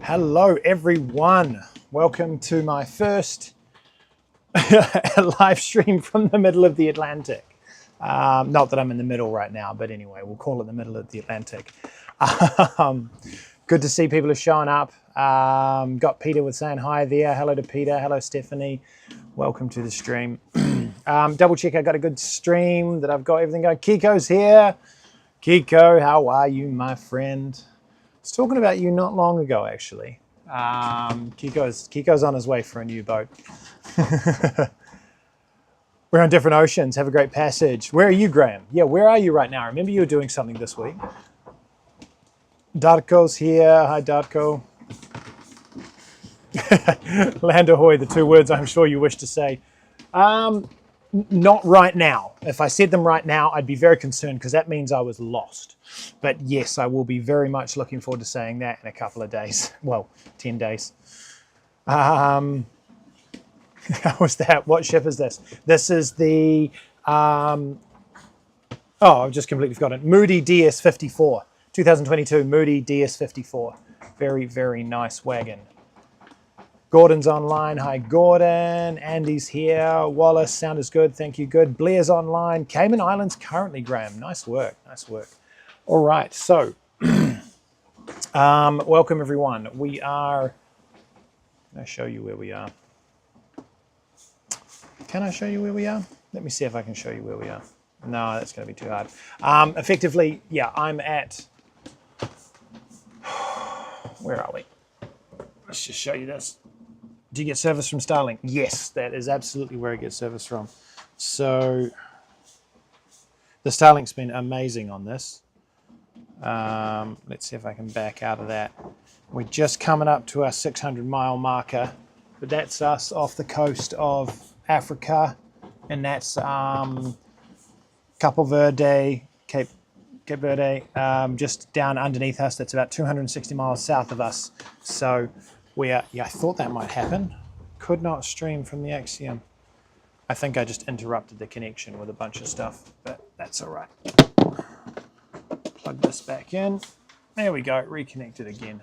Hello everyone, welcome to my first live stream from the middle of the Atlantic. Not that I'm in the middle right now, but anyway, we'll call it the middle of the Atlantic. Good to see people are showing up. Got Peter with saying hi there. Hello to Peter, hello Stephanie, welcome to the stream. Double check I got a good stream, that I've got everything going. Kiko's here. Kiko, how are you, my friend? I was talking about you not long ago, actually. Kiko's on his way for a new boat. We're on different oceans. Have a great passage. Where are you, Graham? Yeah, where are you right now? I remember you were doing something this week. Darko's here. Hi, Darko. Land ahoy, the two words I'm sure you wish to say. Not right now. If I said them right now, I'd be very concerned because that means I was lost. But yes, I will be very much looking forward to saying that in a couple of days. Well, 10 days. How was that? What ship is this? This is the, oh, I've just completely forgotten. Moody DS54, 2022 Moody DS54. Very, very nice wagon. Gordon's online. Hi, Gordon. Andy's here. Wallace, sound is good. Thank you. Good. Blair's online. Cayman Islands currently, Graham. Nice work. Nice work. All right. So, welcome everyone. We are. Can I show you where we are? Can I show you where we are? Let me see if I can show you where we are. No, that's going to be too hard. Effectively, yeah, I'm at. Where are we? Let's just show you this. Do you get service from Starlink? Yes, that is absolutely where I get service from. So the Starlink's been amazing on this. Let's see if I can back out of that. We're just coming up to our 600-mile marker, but that's us off the coast of Africa, and that's Cape Verde, just down underneath us. That's about 260 miles south of us. So we are, yeah, I thought that might happen. Could not stream from the Axiom. I think I just interrupted the connection with a bunch of stuff, but that's all right. Plug this back in. There we go, reconnected again.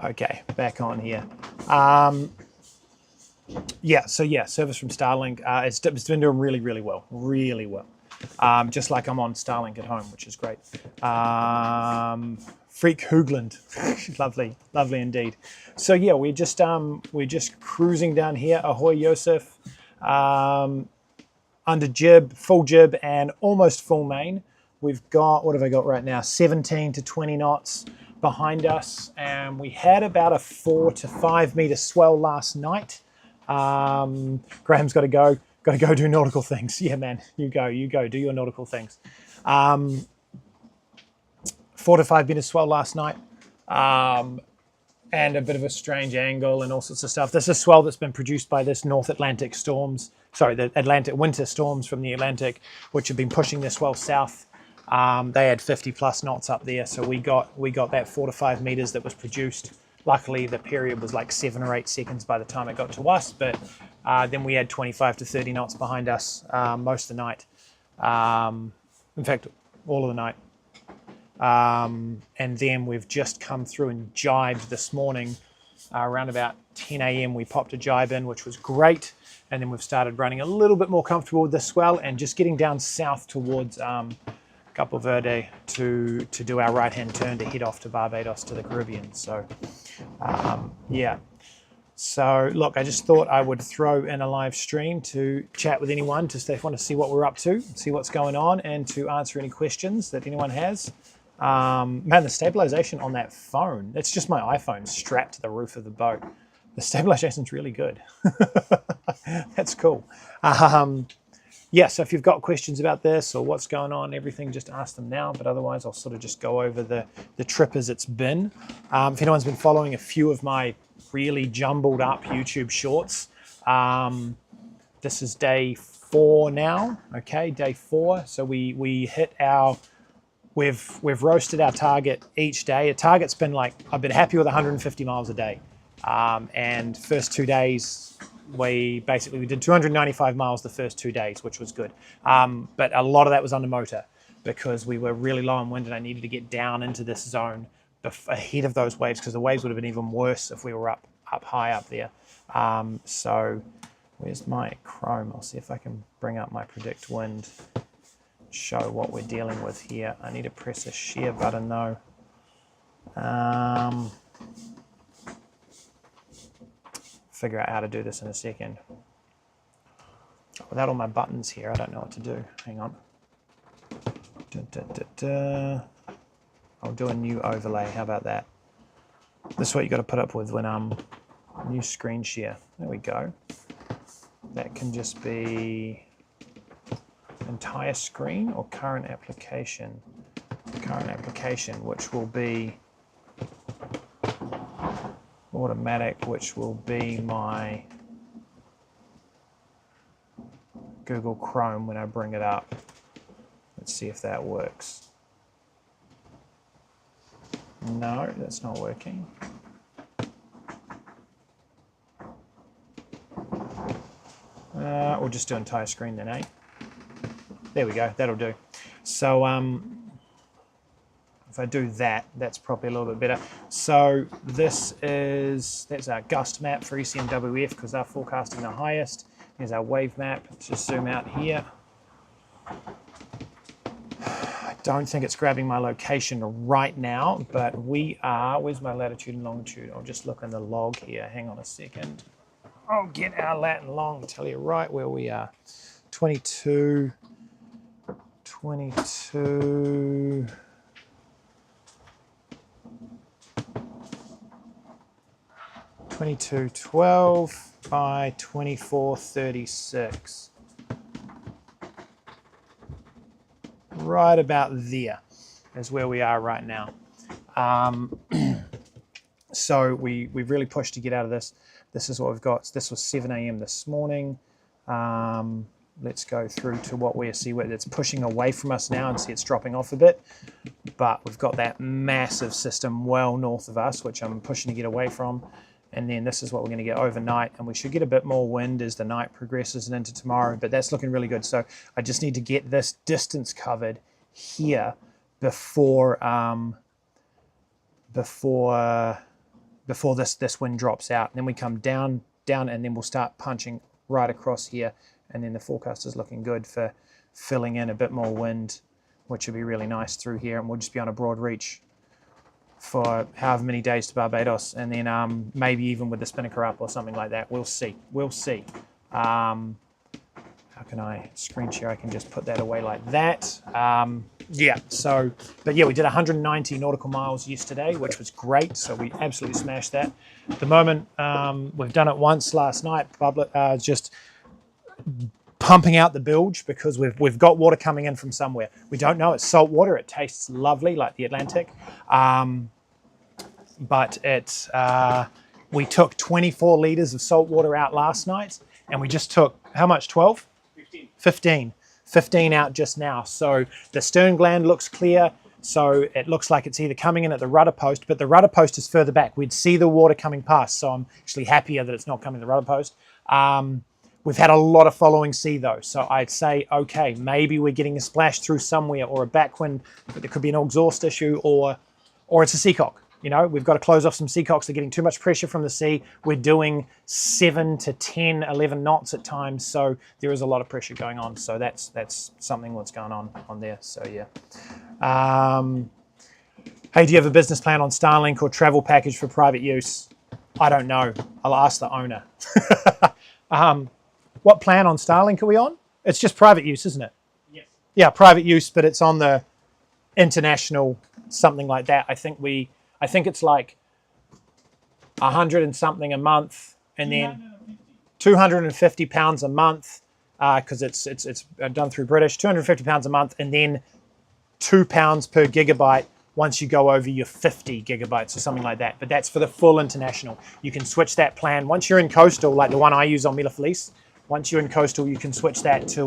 Okay, back on here. Yeah, so yeah, service from Starlink. It's been doing really, really well, really well. Just like I'm on Starlink at home, which is great. Freak Hoogland, lovely, lovely indeed. So yeah, we're just cruising down here. Ahoy, Yosef. Under jib, full jib, and almost full main. We've got, what have I got right now? 17 to 20 knots behind us, and we had about a 4 to 5 meter swell last night. Graham's got to go do nautical things. Yeah, man, you go, do your nautical things. 4 to 5 meter swell last night, and a bit of a strange angle and all sorts of stuff. This is swell that's been produced by this North Atlantic storms, the Atlantic winter storms from the Atlantic, which have been pushing this swell south. They had 50 plus knots up there, so we got that 4 to 5 meters that was produced. Luckily, the period was like 7 or 8 seconds by the time it got to us, but then we had 25 to 30 knots behind us most of the night. In fact, all of the night. And then we've just come through and jibed this morning. Around about 10 a.m. we popped a jibe in, which was great. And then we've started running a little bit more comfortable with this swell and just getting down south towards Capo Verde to do our right-hand turn to head off to Barbados to the Caribbean. So, yeah. So, look, I just thought I would throw in a live stream to chat with anyone, just if they want to see what we're up to, see what's going on, and to answer any questions that anyone has. Man, the stabilization on that phone, it's just my iPhone strapped to the roof of the boat. The stabilization's really good. That's cool. Yeah, so if you've got questions about this or what's going on, everything, just ask them now. But otherwise, I'll sort of just go over the trip as it's been. If anyone's been following a few of my really jumbled up YouTube shorts, this is day 4 now. Okay, day 4. So we hit our... We've roasted our target each day. A target's been like, I've been happy with 150 miles a day. And first 2 days, we did 295 miles the first 2 days, which was good. But a lot of that was under motor because we were really low on wind and I needed to get down into this zone ahead of those waves because the waves would have been even worse if we were up high up there. So where's my Chrome? I'll see if I can bring up my predict wind. Show what we're dealing with here. I need to press a share button though. Figure out how to do this in a second. Without all my buttons here, I don't know what to do. Hang on. I'll do a new overlay. How about that? This is what you got to put up with when new screen share. There we go. That can just be entire screen or current application. Current application, which will be automatic, which will be my Google Chrome when I bring it up. Let's see if that works. No, that's not working. We'll just do entire screen then, eh? There we go, that'll do. So if I do that, that's probably a little bit better. So that's our gust map for ECMWF because they're forecasting the highest. Here's our wave map. Let's just zoom out here. I don't think it's grabbing my location right now, but we are, where's my latitude and longitude? I'll just look in the log here. Hang on a second. I'll get our lat and long, tell you right where we are. 22, 2212 by 2436. Right about there is where we are right now. So we've really pushed to get out of this. This is what we've got. This was 7 a.m. this morning. Let's go through to what we see where it's pushing away from us now and see it's dropping off a bit. But we've got that massive system well north of us, which I'm pushing to get away from. And then this is what we're going to get overnight, and we should get a bit more wind as the night progresses and into tomorrow, but that's looking really good. So I just need to get this distance covered here before this wind drops out. And then we come down, and then we'll start punching right across here, and then the forecast is looking good for filling in a bit more wind, which would be really nice through here, and we'll just be on a broad reach for however many days to Barbados, and then maybe even with the spinnaker up or something like that. We'll see. How can I screen share? I can just put that away like that. Yeah, so, but yeah, we did 190 nautical miles yesterday, which was great. So we absolutely smashed that. At the moment, we've done it once last night, just pumping out the bilge because we've got water coming in from somewhere. We don't know. It's salt water. It tastes lovely like the Atlantic. But we took 24 litres of salt water out last night, and we just took, how much, 12? 15 out just now. So the stern gland looks clear. So it looks like it's either coming in at the rudder post, but the rudder post is further back. We'd see the water coming past. So I'm actually happier that it's not coming to the rudder post. We've had a lot of following sea though. So I'd say, okay, maybe we're getting a splash through somewhere or a backwind, but there could be an exhaust issue or it's a seacock. You know, we've got to close off some seacocks. They're getting too much pressure from the sea. We're doing 7 to 10, 11 knots at times. So there is a lot of pressure going on. So that's something that's going on there. So yeah. Hey, do you have a business plan on Starlink or travel package for private use? I don't know. I'll ask the owner. What plan on Starlink are we on? It's just private use, isn't it? Yes. Yeah, private use, but it's on the international, something like that. I think it's like 100 and something a month, and then 250 pounds a month, because it's done through British, 250 pounds a month, and then £2 per gigabyte once you go over your 50 gigabytes or something like that. But that's for the full international. You can switch that plan. Once you're in coastal, like the one I use on Mila Felice, once you're in coastal, you can switch that to,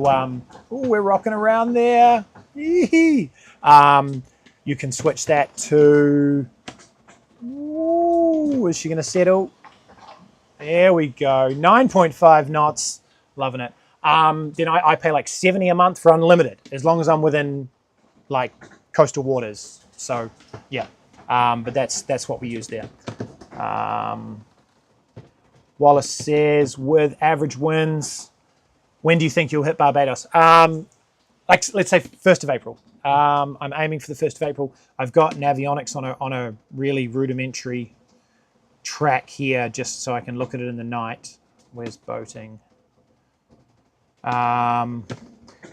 we're rocking around there. You can switch that to, is she going to settle? There we go. 9.5 knots. Loving it. Then I pay like 70 a month for unlimited, as long as I'm within like coastal waters. So yeah, but that's what we use there. Wallace says, with average winds, when do you think you'll hit Barbados? Like let's say 1st of April. I'm aiming for the 1st of April. I've got Navionics on a really rudimentary track here, just so I can look at it in the night. Where's boating?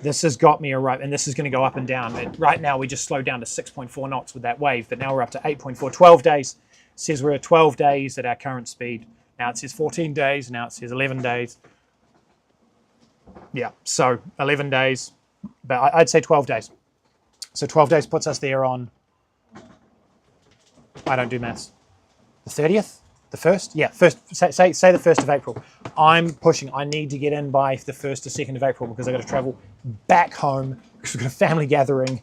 This has got me right, and this is going to go up and down. Right now, we just slowed down to 6.4 knots with that wave, but now we're up to 8.4. 12 days. It says we're at 12 days at our current speed. Now it says 14 days. Now it says 11 days. Yeah, so 11 days, but I'd say 12 days. So 12 days puts us there on, I don't do maths, the 30th? The 1st? Yeah, say the 1st of April. I'm pushing. I need to get in by the 1st or 2nd of April because I've got to travel back home because we've got a family gathering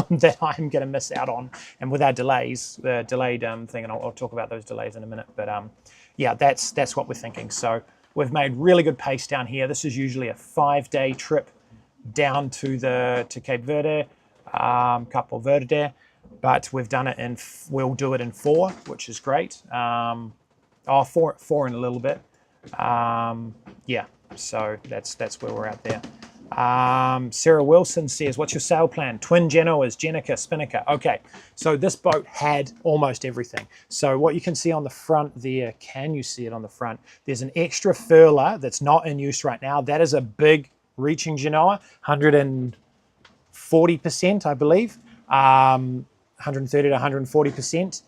that I'm going to miss out on. And with our delays, the delayed thing, and I'll talk about those delays in a minute. But yeah, that's what we're thinking. So we've made really good pace down here. This is usually a 5-day trip down to Cape Verde, Capo Verde. But we've done it we'll do it in 4, which is great. 4 in a little bit. Yeah, so that's where we're at there. Sarah Wilson says, what's your sail plan? Twin Genoas, Jenica, Spinnaker. Okay, so this boat had almost everything. So what you can see on the front there, can you see it on the front? There's an extra furler that's not in use right now. That is a big reaching Genoa, 140%, I believe. 130 to 140%.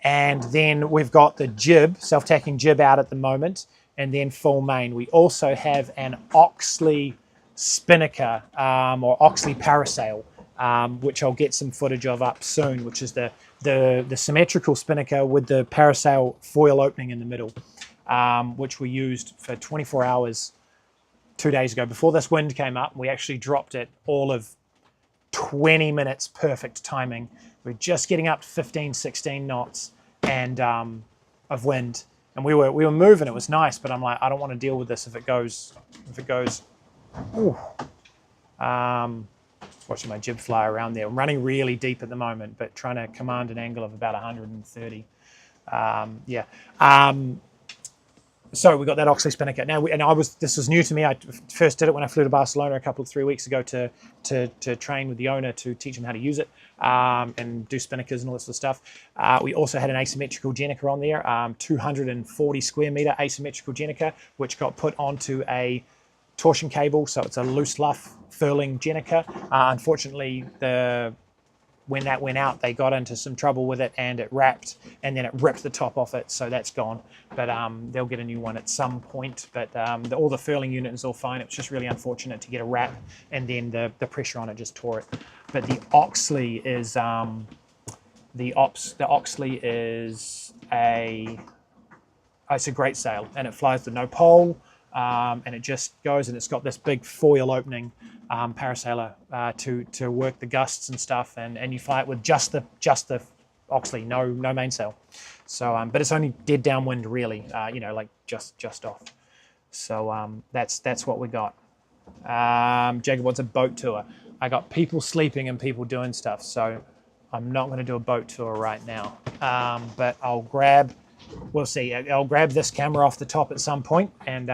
And then we've got the jib, self-tacking jib out at the moment, and then full main. We also have an Oxley spinnaker or Oxley parasail, which I'll get some footage of up soon, which is the symmetrical spinnaker with the parasail foil opening in the middle, which we used for 24 hours 2 days ago. Before this wind came up, we actually dropped it all of 20 minutes, perfect timing. We're just getting up to 15, 16 knots and of wind, And we were moving. It was nice, but I'm like, I don't want to deal with this if it goes. Ooh. Watching my jib fly around there. I'm running really deep at the moment, but trying to command an angle of about 130. Yeah. So we got that Oxley spinnaker. Now, this was new to me. I first did it when I flew to Barcelona 3 weeks ago to train with the owner to teach him how to use it and do spinnakers and all this sort of stuff. We also had an asymmetrical Jenica on there, 240 square meter asymmetrical Jenica, which got put onto a torsion cable. So it's a loose luff furling Jenica. Unfortunately, when that went out, they got into some trouble with it and it wrapped, and then it ripped the top off it, so that's gone. But they'll get a new one at some point. But all the furling unit is all fine. It was just really unfortunate to get a wrap, and then the pressure on it just tore it. But the Oxley is it's a great sail, and it flies with no pole, and it just goes, and it's got this big foil opening parasailer to work the gusts and stuff, and you fly it with just the Oxley, no mainsail. So but it's only dead downwind really, like just off. So that's what we got. Jacob wants a boat tour. I got people sleeping and people doing stuff, so I'm not going to do a boat tour right now. But we'll see. I'll grab this camera off the top at some point, and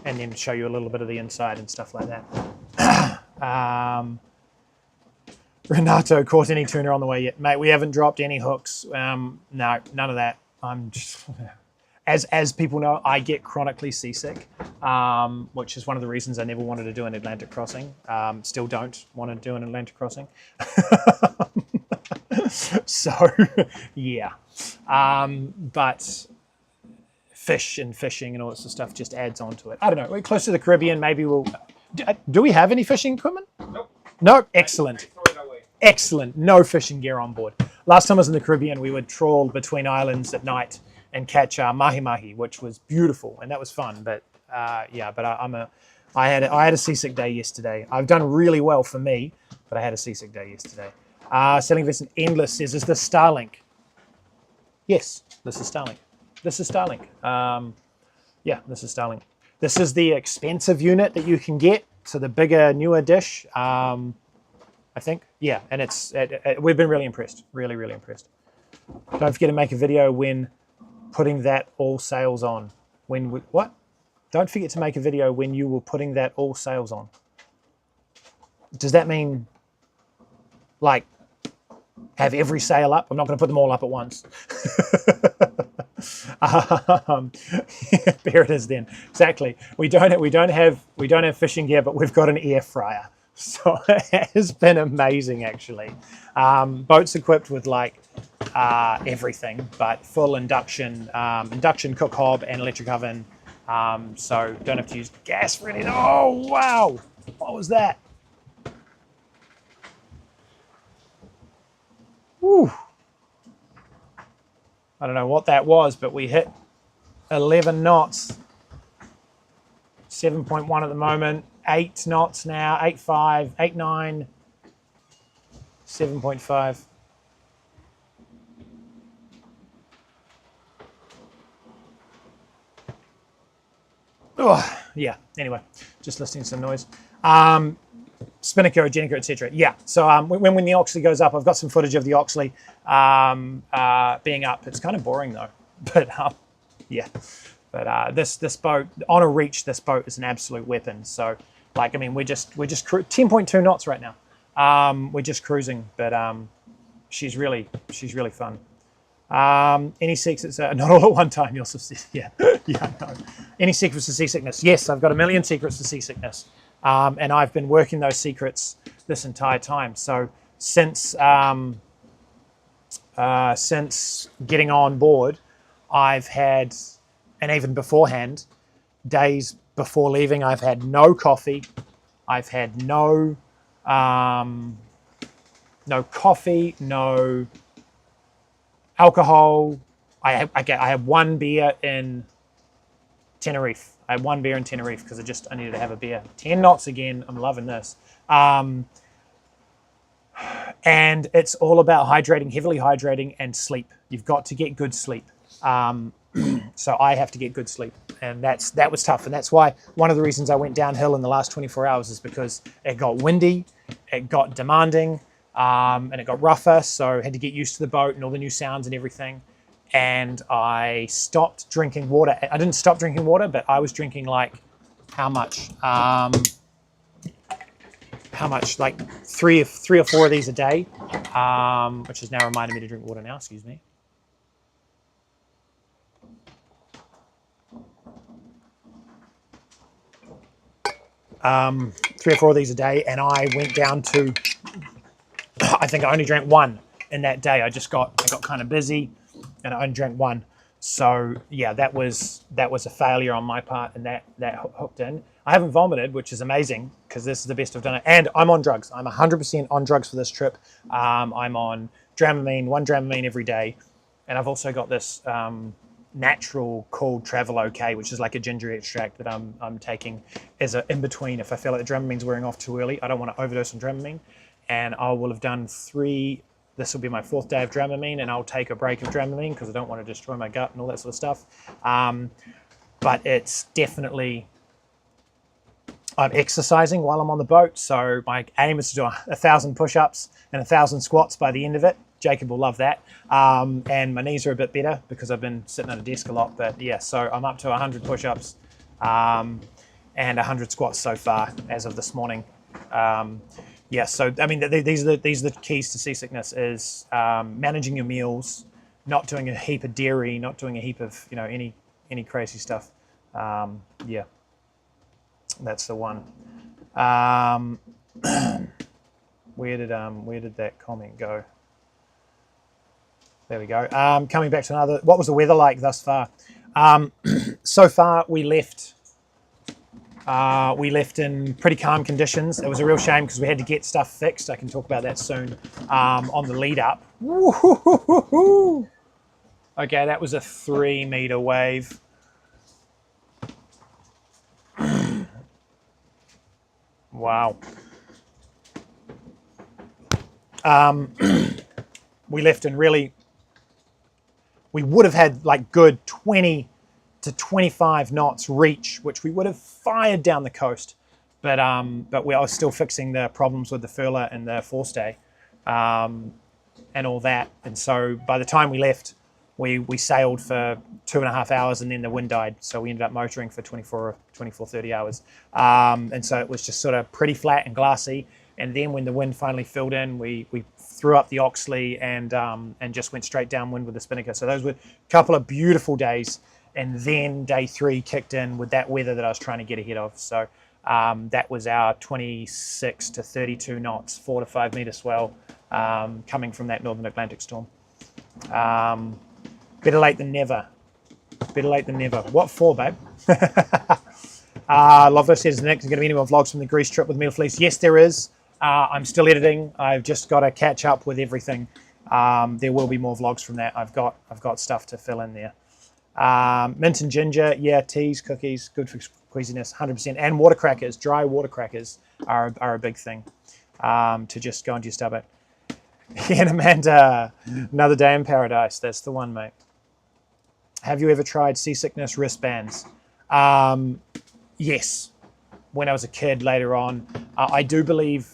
then show you a little bit of the inside and stuff like that. Renato, caught any tuna on the way yet? Mate, we haven't dropped any hooks. No, none of that. I'm just, as people know, I get chronically seasick, which is one of the reasons I never wanted to do an Atlantic crossing. Still don't want to do an Atlantic crossing. So, yeah. But fish and fishing and all this sort of stuff just adds on to it. I don't know. We're close to the Caribbean. Maybe we'll... Do we have any fishing equipment? Nope. No? Excellent. Excellent. No fishing gear on board. Last time I was in the Caribbean, we would trawl between islands at night and catch mahi-mahi, which was beautiful, and that was fun. But yeah, but I had a seasick day yesterday. I've done really well for me, but I had a seasick day yesterday. Selling Vincent Endless says, is this Starlink? Yes, this is Starlink. This is Starlink. Yeah, this is Starlink. This is the expensive unit that you can get, so the bigger, newer dish. I think, yeah, and we've been really impressed, really, really impressed. Don't forget to make a video when putting that all sails on. What? Don't forget to make a video when you were putting that all sails on. Does that mean, like, have every sail up? I'm not going to put them all up at once. There it is then. Exactly. We don't have fishing gear, but we've got an air fryer. So it has been amazing, actually. Boat's equipped with like everything, but full induction cook hob and electric oven. So don't have to use gas for anything. Oh wow! What was that? Woo! I don't know what that was, but we hit 11 knots. 7.1 at the moment. 8 knots now. 8.5, 8.9, 7.5. Oh, yeah. Anyway, just listening to some noise. Spinnaker, Jenica, etc. Yeah. So when the Oxley goes up, I've got some footage of the Oxley being up. It's kind of boring though, but yeah. But this boat on a reach, this boat is an absolute weapon. So like, I mean, we're just 10.2 knots right now. We're just cruising, but she's really fun. Any secrets? Not all at one time. You'll see. Yeah, yeah. No. Any secrets to seasickness? Yes, I've got a million secrets to seasickness. And I've been working those secrets this entire time. So since getting on board, I've had, and even beforehand, days before leaving, I've had no coffee. I've had no coffee, no alcohol. I had one beer in Tenerife. I had one beer in Tenerife because I needed to have a beer. 10 knots again. I'm loving this. And And it's all about hydrating, heavily hydrating, and sleep. You've got to get good sleep. So I have to get good sleep, and that was tough. And that's why one of the reasons I went downhill in the last 24 hours is because it got windy, it got demanding, and it got rougher. So I had to get used to the boat and all the new sounds and everything. And I stopped drinking water. I didn't stop drinking water, but I was drinking like how much? Like three or four of these a day, which is now reminding me to drink water now. Excuse me. Three or four of these a day, and I went down to, I think I only drank one in that day. I got kind of busy, and I only drank one. So yeah, that was a failure on my part, and that hooked in. I haven't vomited, which is amazing because this is the best I've done it. And I'm on drugs. I'm 100% on drugs for this trip. I'm on Dramamine, 1 Dramamine every day, and I've also got this natural called Travel OK, which is like a ginger extract that I'm taking as an in between. If I feel like the Dramamine's wearing off too early, I don't want to overdose on Dramamine, and I will have done 3. This will be my 4th day of Dramamine, and I'll take a break of Dramamine because I don't want to destroy my gut and all that sort of stuff. But it's definitely, I'm exercising while I'm on the boat, so my aim is to do 1,000 push-ups and 1,000 squats by the end of it. Jacob will love that. And my knees are a bit better because I've been sitting at a desk a lot. But yeah, so I'm up to 100 push-ups and 100 squats so far as of this morning. Yeah, so I mean, these are the keys to seasickness: is managing your meals, not doing a heap of dairy, not doing a heap of any crazy stuff. Yeah, that's the one. Where did that comment go? There we go. Coming back to another. What was the weather like thus far? So far, we left in pretty calm conditions. It was a real shame because we had to get stuff fixed. I can talk about that soon on the lead up. Okay, that was a 3-meter wave. Wow. We left in really, we would have had like good 20 to 25 knots reach, which we would have fired down the coast. But we are still fixing the problems with the furler and the forestay and all that. And so by the time we left, we sailed for 2.5 hours and then the wind died. So we ended up motoring for 30 hours. And so it was just sort of pretty flat and glassy. And then when the wind finally filled in, we threw up the Oxley and just went straight downwind with the spinnaker. So those were a couple of beautiful days. And then day 3 kicked in with that weather that I was trying to get ahead of. So that was our 26 to 32 knots, 4 to 5 meter swell coming from that Northern Atlantic storm. Better late than never. Better late than never. What for, babe? Lovely says, Nick, there's going to be any more vlogs from the Greece trip with Meal Fleece? Yes, there is. I'm still editing. I've just got to catch up with everything. There will be more vlogs from that. I've got stuff to fill in there. Mint and ginger, yeah, teas, cookies, good for queasiness, 100%. And water crackers, dry water crackers are a big thing to just go into your stomach. And Amanda, another day in paradise. That's the one, mate. Have you ever tried seasickness wristbands? Yes. When I was a kid, later on, I do believe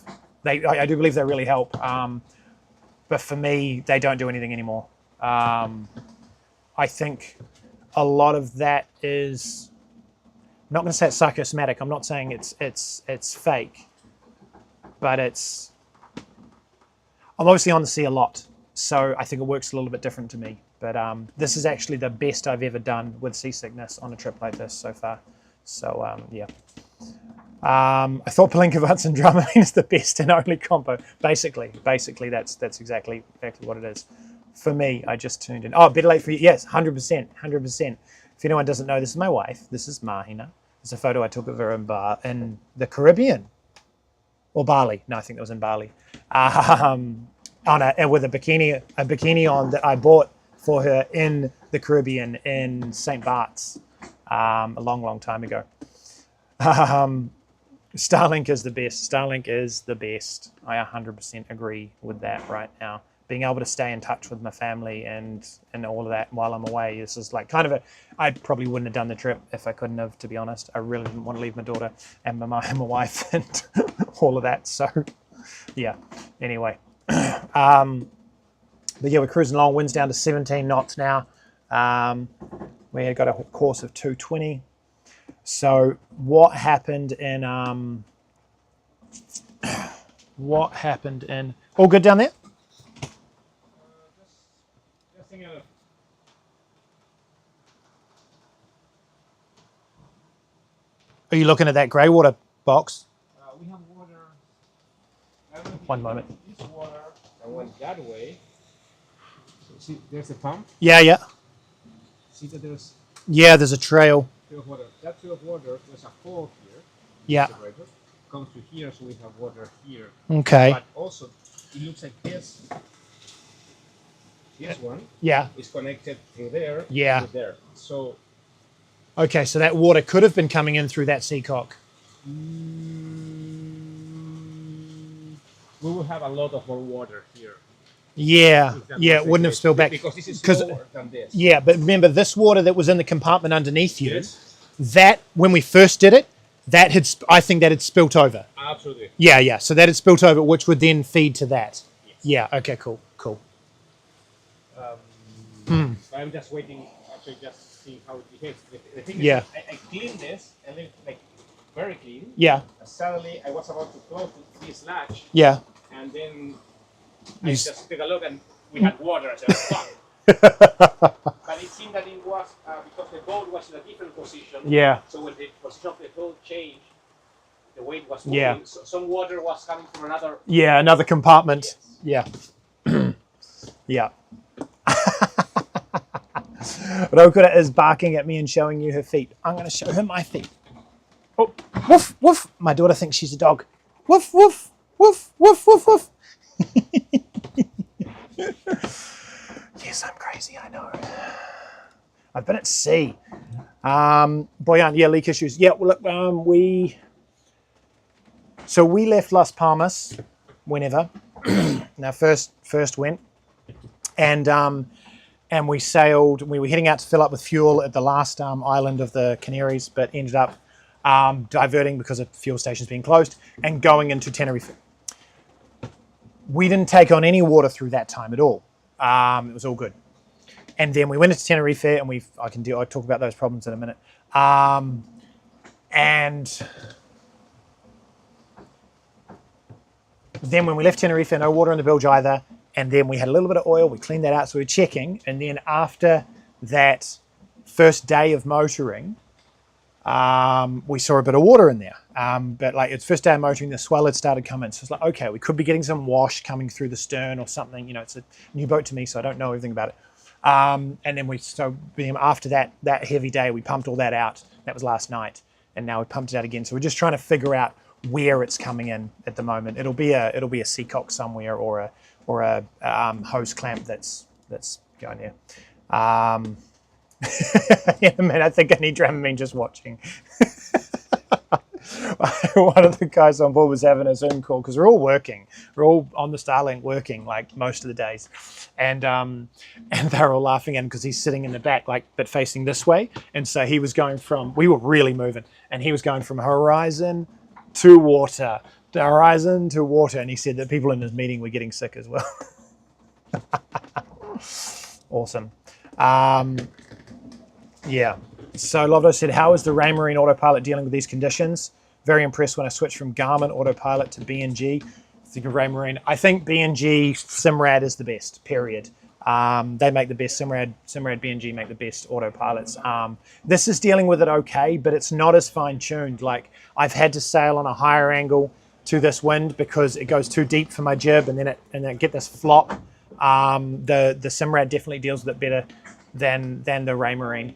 they really help. But for me, they don't do anything anymore. I think a lot of that is, I'm not going to say it's psychosomatic. I'm not saying it's fake, but I'm obviously on the sea a lot, so I think it works a little bit different to me. But this is actually the best I've ever done with seasickness on a trip like this so far. So yeah. I thought Palinkovats and Dramamine is the best and only combo. Basically, that's exactly what it is. For me, I just tuned in. Oh, better late for you. Yes, 100%, 100%. If anyone doesn't know, this is my wife. This is Mahina. It's a photo I took of her in the Caribbean. Or Bali. No, I think it was in Bali. With a bikini on that I bought for her in the Caribbean in St. Bart's a long time ago. Starlink is the best. Starlink is the best. I 100% agree with that right now. Being able to stay in touch with my family and all of that while I'm away. This is like kind of a. I probably wouldn't have done the trip if I couldn't have. To be honest, I really didn't want to leave my daughter and my wife and all of that. So, yeah. Anyway, but yeah, we're cruising along. Wind's down to 17 knots now. We got a course of 220. So what happened in all good down there? Are you looking at that grey water box? We have water. One moment. This water that went that way. So see, there's a pump. Yeah. See that there's Yeah, there's a trail. trail of water. That trail of water, there's a hole here. Yeah. Separator. Comes to here, so we have water here. Okay. But also, it looks like this. This one Yeah. is connected through there. Yeah. To there. So Okay, so that water could have been coming in through that seacock. we will have a lot of more water here. Yeah. If that Yeah, makes it wouldn't have sense. spilled back. Because this is 'Cause- lower than this. Yeah, but remember this water that was in the compartment underneath you, Yes. that when we first did it, that had I think that had spilt over. Absolutely. Yeah. So that had spilt over, which would then feed to that. Yes. Yeah. Okay. Cool. I'm just waiting, actually just seeing how it behaves. The thing Yeah. is, I cleaned this and then like very clean. Yeah. Suddenly, I was about to close this latch, Yeah. and then You I s- just took a look and we had water. I said, fuck. But it seemed that it was because the boat was in a different position. Yeah. So when the position of the boat changed, the weight was moving. Yeah. So some water was coming from another. Yeah. Another compartment. Yes. Yeah. Yeah. Rokura is barking at me and showing you her feet. I'm going to show her my feet. Oh, woof, woof. My daughter thinks she's a dog. Woof, woof, woof, woof, woof, woof. Yes, I'm crazy, I know. I've been at sea. Boyan, yeah, leak issues. Yeah, well, look, we left Las Palmas whenever. Now first went. And we sailed. We were heading out to fill up with fuel at the last island of the Canaries, but ended up diverting because of fuel stations being closed and going into Tenerife. We didn't take on any water through that time at all. It was all good. And then we went into Tenerife, and I'll talk about those problems in a minute. And then when we left Tenerife, no water in the bilge either. And then we had a little bit of oil. We cleaned that out, so we were checking. And then after that first day of motoring, we saw a bit of water in there. But like it's first day of motoring, the swell had started coming. So it's like, okay, we could be getting some wash coming through the stern or something. You know, it's a new boat to me, so I don't know everything about it. And then after that heavy day, we pumped all that out. That was last night, and now we pumped it out again. So we're just trying to figure out where it's coming in at the moment. It'll be a seacock somewhere or a hose clamp that's going there. Yeah, man, I think I need Dramamine just watching. One of the guys on board was having a Zoom call because we're all working. We're all on the Starlink working like most of the days, and they're all laughing at him because he's sitting in the back, like but facing this way, and so he was going from. We were really moving, and he was going from horizon to water, to horizon to water, and he said that people in his meeting were getting sick as well. Awesome. Yeah. So Lovdo said, how is the Raymarine autopilot dealing with these conditions? Very impressed when I switched from Garmin autopilot to B&G. Think of Raymarine. I think B&G Simrad is the best, period. They make the best Simrad B&G make the best autopilots. This is dealing with it okay, but it's not as fine-tuned. Like I've had to sail on a higher angle to this wind because it goes too deep for my jib, and then get this flop. The Simrad definitely deals with it better than the Raymarine.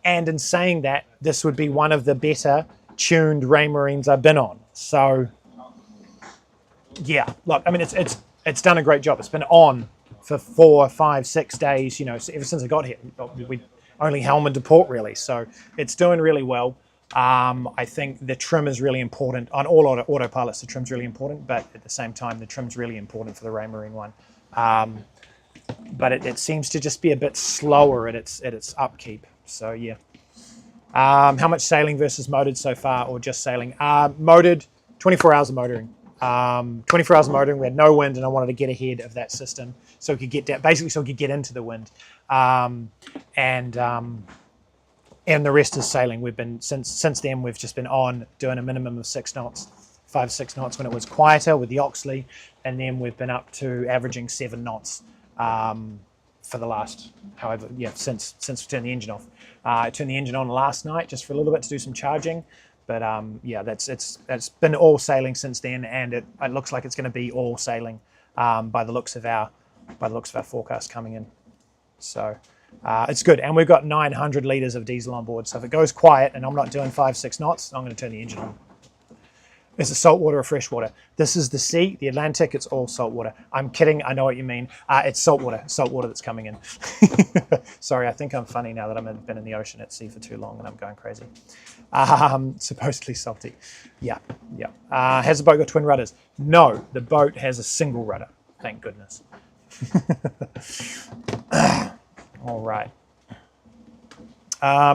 And in saying that, this would be one of the better tuned Raymarines I've been on. So yeah, look, I mean, it's done a great job. It's been on for 4, 5, 6 days, you know, ever since I got here. We only helmed to port really, so it's doing really well. I think the trim is really important. On all autopilots, the trim's really important, but at the same time, the trim's really important for the Raymarine one. But it seems to just be a bit slower at its upkeep. So yeah. How much sailing versus motored so far, or just sailing? Motored, 24 hours of motoring. 24 hours of motoring. We had no wind, and I wanted to get ahead of that system so we could get down, basically so we could get into the wind. And the rest is sailing. We've been since then. We've just been on doing a minimum of 6 knots, 5-6 knots when it was quieter with the Oxley, and then we've been up to averaging 7 knots for the last, however, yeah, since we turned the engine off. I turned the engine on last night just for a little bit to do some charging, but yeah, it's been all sailing since then, and it looks like it's going to be all sailing by the looks of our forecast coming in. So it's good, and we've got 900 litres of diesel on board. So if it goes quiet and I'm not doing 5-6 knots, I'm going to turn the engine on. Is it salt water or fresh water? This is the sea, the Atlantic. It's all salt water. I'm kidding. I know what you mean. It's salt water that's coming in. Sorry, I think I'm funny now that I've been in the ocean at sea for too long and I'm going crazy. Supposedly salty. Yeah. Has the boat got twin rudders? No, the boat has a single rudder. Thank goodness. All right.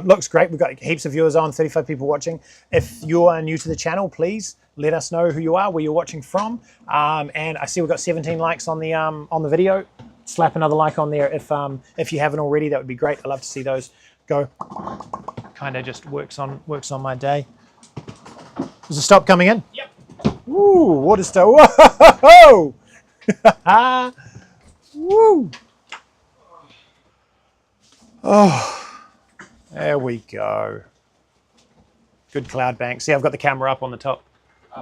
Looks great. We've got heaps of viewers on, 35 people watching. If you are new to the channel, please let us know who you are, where you're watching from. And I see we've got 17 likes on the video. Slap another like on there if you haven't already. That would be great. I love to see those go. Kind of just works on my day. There's a stop coming in. Yep. Ooh, water stop. Whoa! Woo! Oh, there we go. Good cloud bank. See, I've got the camera up on the top.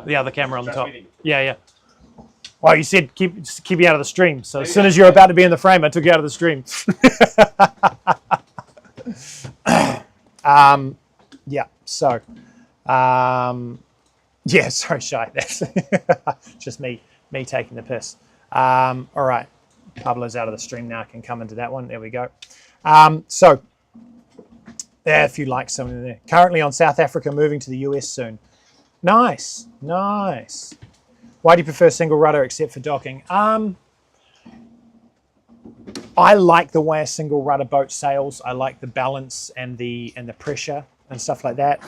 The other camera on the top. Yeah. Well, you said keep you out of the stream. So as soon as you're about to be in the frame, I took you out of the stream. Yeah. So, yeah. Sorry, Shy. That's just me taking the piss. All right. Pablo's out of the stream now. I can come into that one. There we go. So, if you like something there. Currently on South Africa, moving to the US soon. Nice. Why do you prefer single rudder except for docking? I like the way a single rudder boat sails. I like the balance and the pressure and stuff like that.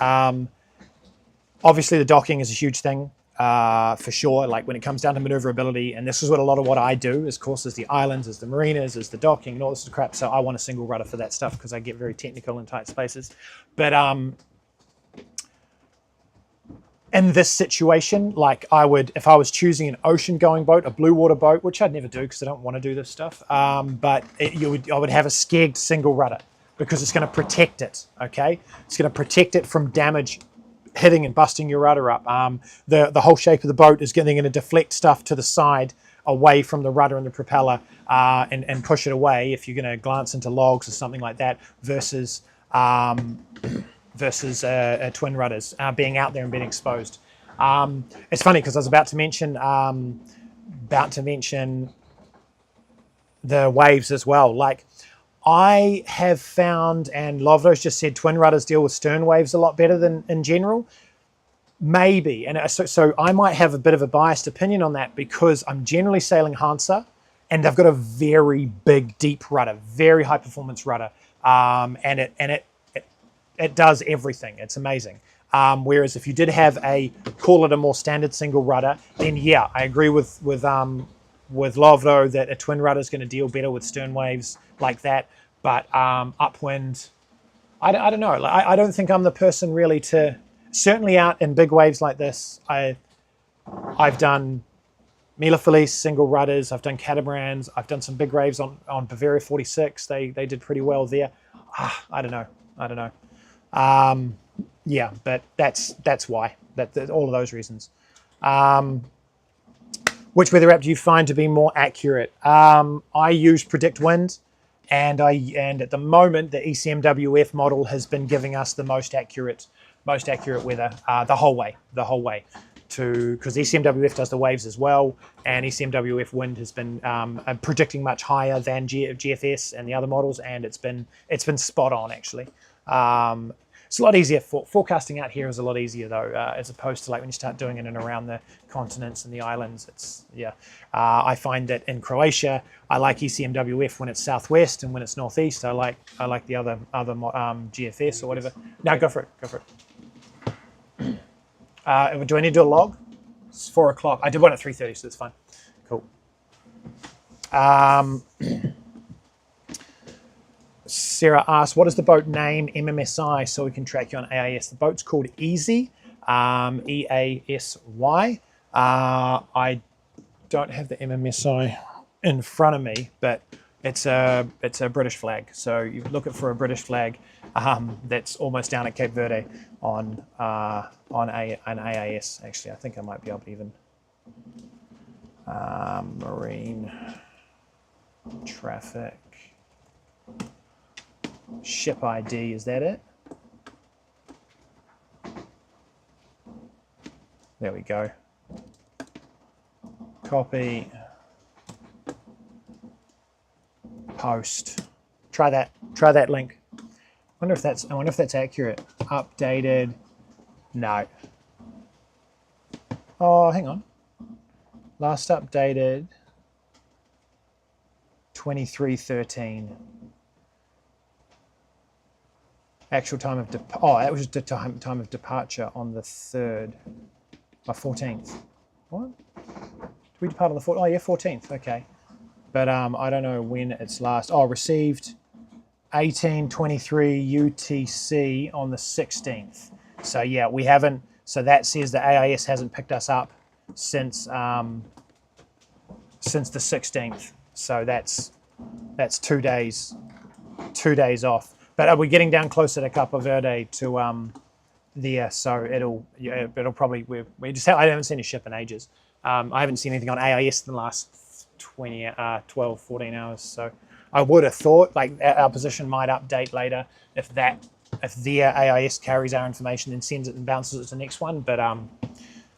Obviously, the docking is a huge thing. For sure, like when it comes down to maneuverability, and this is what a lot of what I do, is, of course, is the islands, is the marinas, is the docking, and all this crap. So I want a single rudder for that stuff because I get very technical in tight spaces. But in this situation, like I would, if I was choosing an ocean-going boat, a blue water boat, which I'd never do because I don't want to do this stuff. But I would have a skegged single rudder because it's going to protect it. Okay, it's going to protect it from damage hitting and busting your rudder up. The whole shape of the boat is going to deflect stuff to the side away from the rudder and the propeller and push it away if you're going to glance into logs or something like that versus twin rudders being out there and being exposed. It's funny because I was about to mention the waves as well. Like I have found, and Lovlo's just said, twin rudders deal with stern waves a lot better than in general. Maybe, and so I might have a bit of a biased opinion on that because I'm generally sailing Hansa, and they've got a very big, deep rudder, very high performance rudder, and it does everything. It's amazing. Whereas if you did have call it a more standard single rudder, then yeah, I agree with Lovlo that a twin rudder is going to deal better with stern waves like that. But upwind, I don't know. Like, I don't think I'm the person really to. Certainly out in big waves like this, I've done Mila Felice single rudders, I've done catamarans, I've done some big waves on Bavaria 46. They did pretty well there. I don't know. Yeah, but that's why. That all of those reasons. Which weather app do you find to be more accurate? I use Predict Wind, and at the moment the ECMWF model has been giving us the most accurate weather the whole way because ECMWF does the waves as well, and ECMWF wind has been predicting much higher than GFS and the other models, and it's been spot on actually. It's a lot easier. Forecasting out here is a lot easier though, as opposed to like when you start doing it in and around the continents and the islands. It's yeah. I find that in Croatia, I like ECMWF when it's southwest, and when it's northeast, I like the other GFS or whatever. No, go for it. Go for it. Do I need to do a log? It's 4 o'clock. I did one at 3:30, so that's fine. Cool. Sarah asked, what is the boat name, MMSI, so we can track you on AIS? The boat's called Easy, EASY. I don't have the MMSI in front of me, but it's a British flag. So you look for a British flag that's almost down at Cape Verde on an AIS. Actually, I think I might be able to even marine traffic. Ship ID, is that it? There we go. Copy. Post. Try that link. I wonder if that's accurate. Updated. No. Oh, hang on. Last updated 2313. Actual time of that was the time of departure on the 3rd, 14th. What? Did we depart on the 4th? Oh yeah, 14th. Okay, but I don't know when it's last. Oh, received 18:23 UTC on the 16th. So yeah, we haven't. So that says the AIS hasn't picked us up since the 16th. So that's 2 days. 2 days off. But are we getting down closer to Cape Verde to there? So it'll probably we just I haven't seen a ship in ages. I haven't seen anything on AIS in the last 12, 14 hours. So I would have thought like our position might update later if their AIS carries our information and sends it and bounces it to the next one. But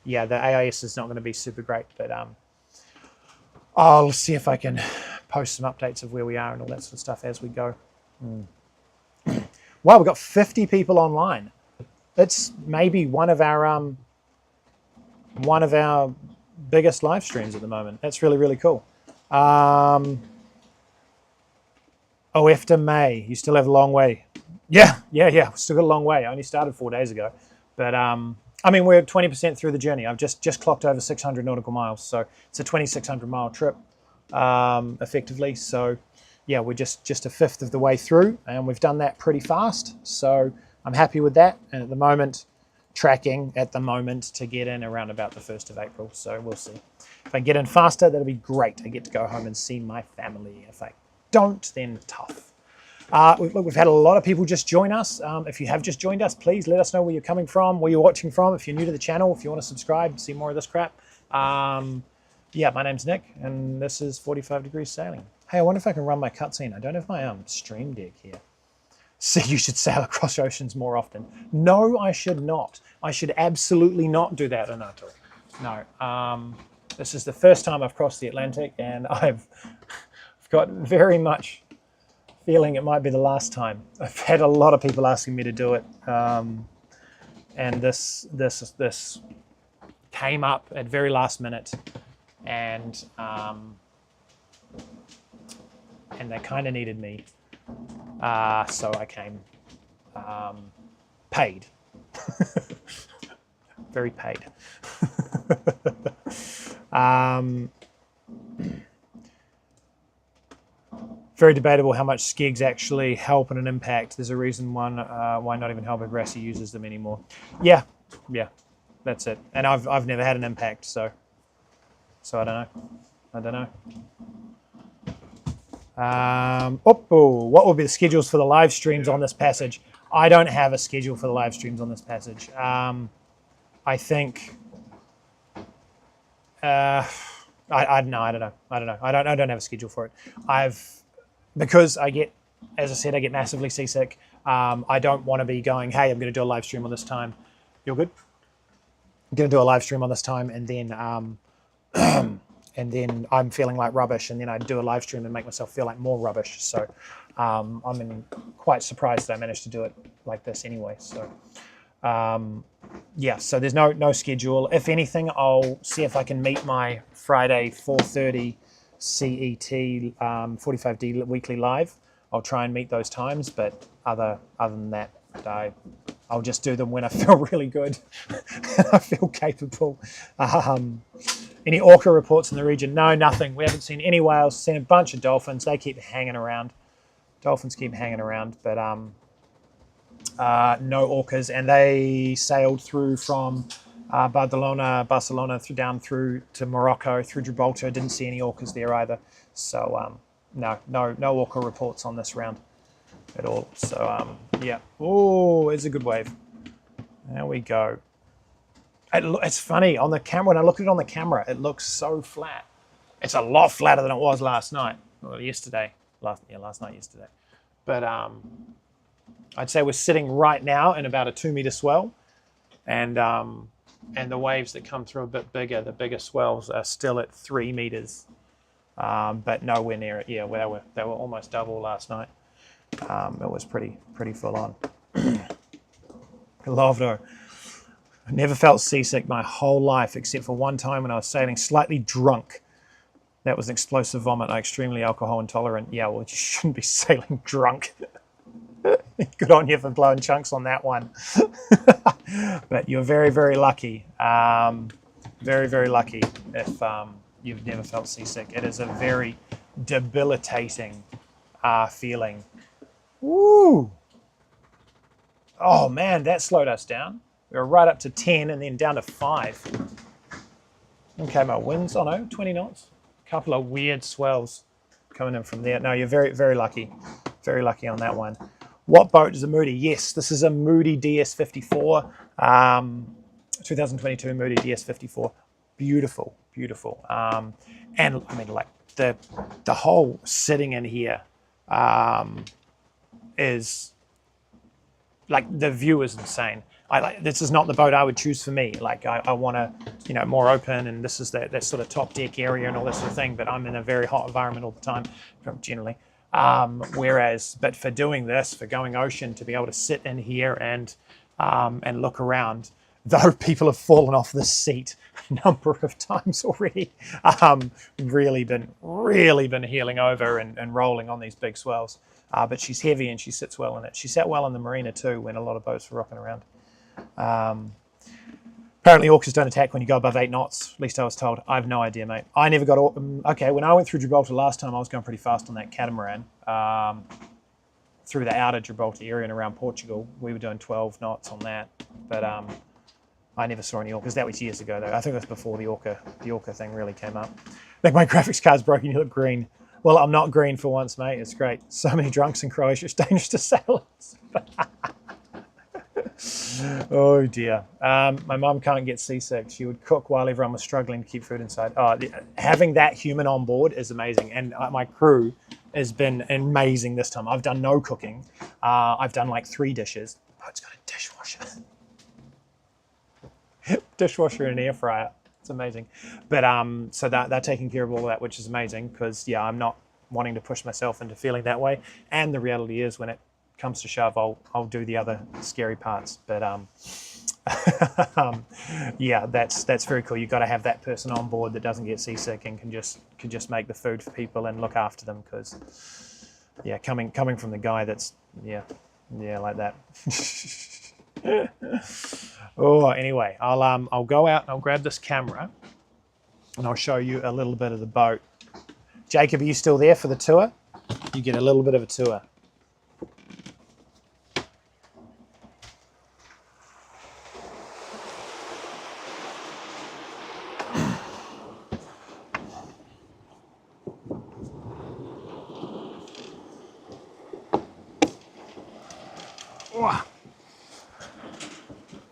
yeah, the AIS is not going to be super great. But I'll see if I can post some updates of where we are and all that sort of stuff as we go. Wow, we've got 50 people online. It's maybe one of our biggest live streams at the moment. That's really, really cool. Oh, after May, you still have a long way. Yeah, still got a long way. I only started 4 days ago. But I mean, we're 20% through the journey. I've just clocked over 600 nautical miles. So it's a 2,600 mile trip, effectively. So yeah, we're just a fifth of the way through, and we've done that pretty fast. So I'm happy with that. And at the moment, tracking to get in around about the 1st of April. So we'll see. If I get in faster, that'll be great. I get to go home and see my family. If I don't, then tough. We've had a lot of people just join us. If you have just joined us, please let us know where you're coming from, where you're watching from. If you're new to the channel, if you want to subscribe, see more of this crap. Yeah, my name's Nick, and this is 45 Degrees Sailing. Hey, I wonder if I can run my cutscene. I don't have my stream deck here. So you should sail across oceans more often. No, I should not. I should absolutely not do that, Anato. No. This is the first time I've crossed the Atlantic, and I've got very much feeling it might be the last time. I've had a lot of people asking me to do it, and this came up at very last minute, and they kind of needed me, so I came, paid, very paid. Very debatable how much skigs actually help in an impact. There's a reason why not even Halberd Rassi uses them anymore. Yeah, that's it. And I've never had an impact, so I don't know. What will be the schedules for the live streams on this passage? I don't have a schedule for the live streams on this passage. I think. I don't know. I don't have a schedule for it. Because I get, as I said, I get massively seasick. I don't want to be going, hey, I'm going to do a live stream on this time. You're good? I'm going to do a live stream on this time, and then and then I'm feeling like rubbish, and then I do a live stream and make myself feel like more rubbish. So I'm quite surprised that I managed to do it like this anyway. So yeah, so there's no schedule. If anything, I'll see if I can meet my Friday 4:30 CET 45D weekly live. I'll try and meet those times, but other than that, I'll just do them when I feel really good and I feel capable. Any orca reports in the region? No, nothing. We haven't seen any whales. Seen a bunch of dolphins. They keep hanging around. Dolphins keep hanging around, but no orcas. And they sailed through from Barcelona down through to Morocco, through Gibraltar. Didn't see any orcas there either. So no orca reports on this round at all. So yeah. Oh, it's a good wave. There we go. It's funny on the camera. When I look at it on the camera, it looks so flat. It's a lot flatter than it was last night or yesterday. Last night, yesterday. But I'd say we're sitting right now in about a 2-meter swell, and the waves that come through a bit bigger, the bigger swells are still at 3 meters, but nowhere near it. Yeah, they were almost double last night. It was pretty full on. Lovdo. I never felt seasick my whole life except for one time when I was sailing slightly drunk. That was an explosive vomit. I'm extremely alcohol intolerant. Yeah, well, you shouldn't be sailing drunk. Good on you for blowing chunks on that one. But you're very, very lucky. Very, very lucky if you've never felt seasick. It is a very debilitating feeling. Woo! Oh man, that slowed us down. We were right up to 10 and then down to 5. Okay, my winds, 20 knots. A couple of weird swells coming in from there. No, you're very, very lucky. Very lucky on that one. What boat is a Moody? Yes, this is a Moody DS54. 2022 Moody DS54. Beautiful, beautiful. And I mean, like the whole sitting in here is like, the view is insane. This is not the boat I would choose for me. Like I want to, more open, and this is that sort of top deck area and all this sort of thing. But I'm in a very hot environment all the time, generally. But for doing this, for going ocean, to be able to sit in here and look around, though people have fallen off the seat a number of times already, really been heeling over and rolling on these big swells. But she's heavy and she sits well in it. She sat well in the marina too when a lot of boats were rocking around. Apparently orcas don't attack when you go above 8 knots. At least I was told. I have no idea, mate. I never got... Okay, when I went through Gibraltar last time, I was going pretty fast on that catamaran. Through the outer Gibraltar area and around Portugal. We were doing 12 knots on that. But I never saw any orcas. That was years ago, though. I think it was before the orca thing really came up. I think my graphics card's broken. You look green. Well, I'm not green for once, mate. It's great. So many drunks in Croatia. It's dangerous to sailors. Oh, dear. My mum can't get seasick. She would cook while everyone was struggling to keep food inside. Oh, having that human on board is amazing. And my crew has been amazing this time. I've done no cooking. I've done like 3 dishes. Oh, it's got a dishwasher. Dishwasher and air fryer. It's amazing. But so they're taking care of all that, which is amazing because, yeah, I'm not wanting to push myself into feeling that way. And the reality is when it comes to shove, I'll do the other scary parts. But yeah, that's very cool. You've got to have that person on board that doesn't get seasick and can just make the food for people and look after them because, yeah, coming from the guy that's, yeah, like that. Oh, anyway, I'll go out and I'll grab this camera and I'll show you a little bit of the boat. Jacob, are you still there for the tour? You get a little bit of a tour.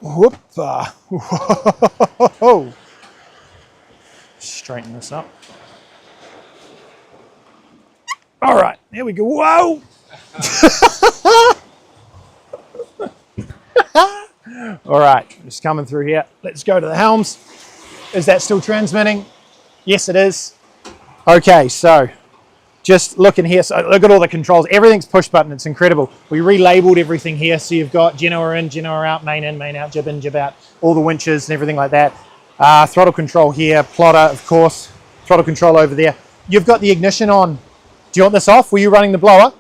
Whoop! Whoa! Straighten this up. All right, here we go. Whoa! All right, just coming through here. Let's go to the helms. Is that still transmitting? Yes, it is. Okay, so just looking here, so look at all the controls. Everything's push button. It's incredible. We relabeled everything here, so you've got Genoa in, Genoa out, main in, main out, jib in, jib out, all the winches and everything like that. Throttle control here, plotter, of course, throttle control over there. You've got the ignition on. Do you want this off? Were you running the blower?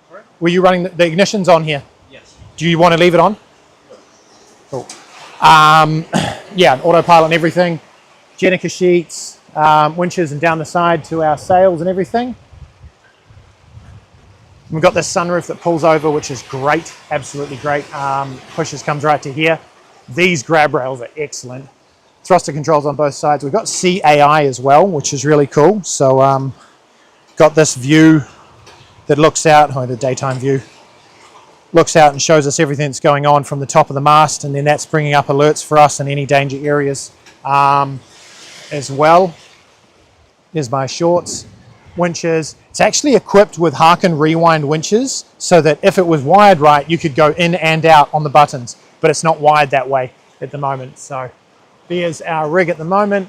Sorry? Were you running the ignition's on here? Yes. Do you want to leave it on? Cool. Yeah, autopilot and everything. Jenica sheets. Winches and down the side to our sails and everything. We've got this sunroof that pulls over, which is great, absolutely great. Pushes comes right to here. These grab rails are excellent. Thruster controls on both sides. We've got CAI as well, which is really cool. So got this view that looks out, the daytime view, looks out and shows us everything that's going on from the top of the mast, and then that's bringing up alerts for us in any danger areas. As well. There's my shorts, winches. It's actually equipped with Harken rewind winches so that if it was wired right, you could go in and out on the buttons, but it's not wired that way at the moment. So there's our rig at the moment.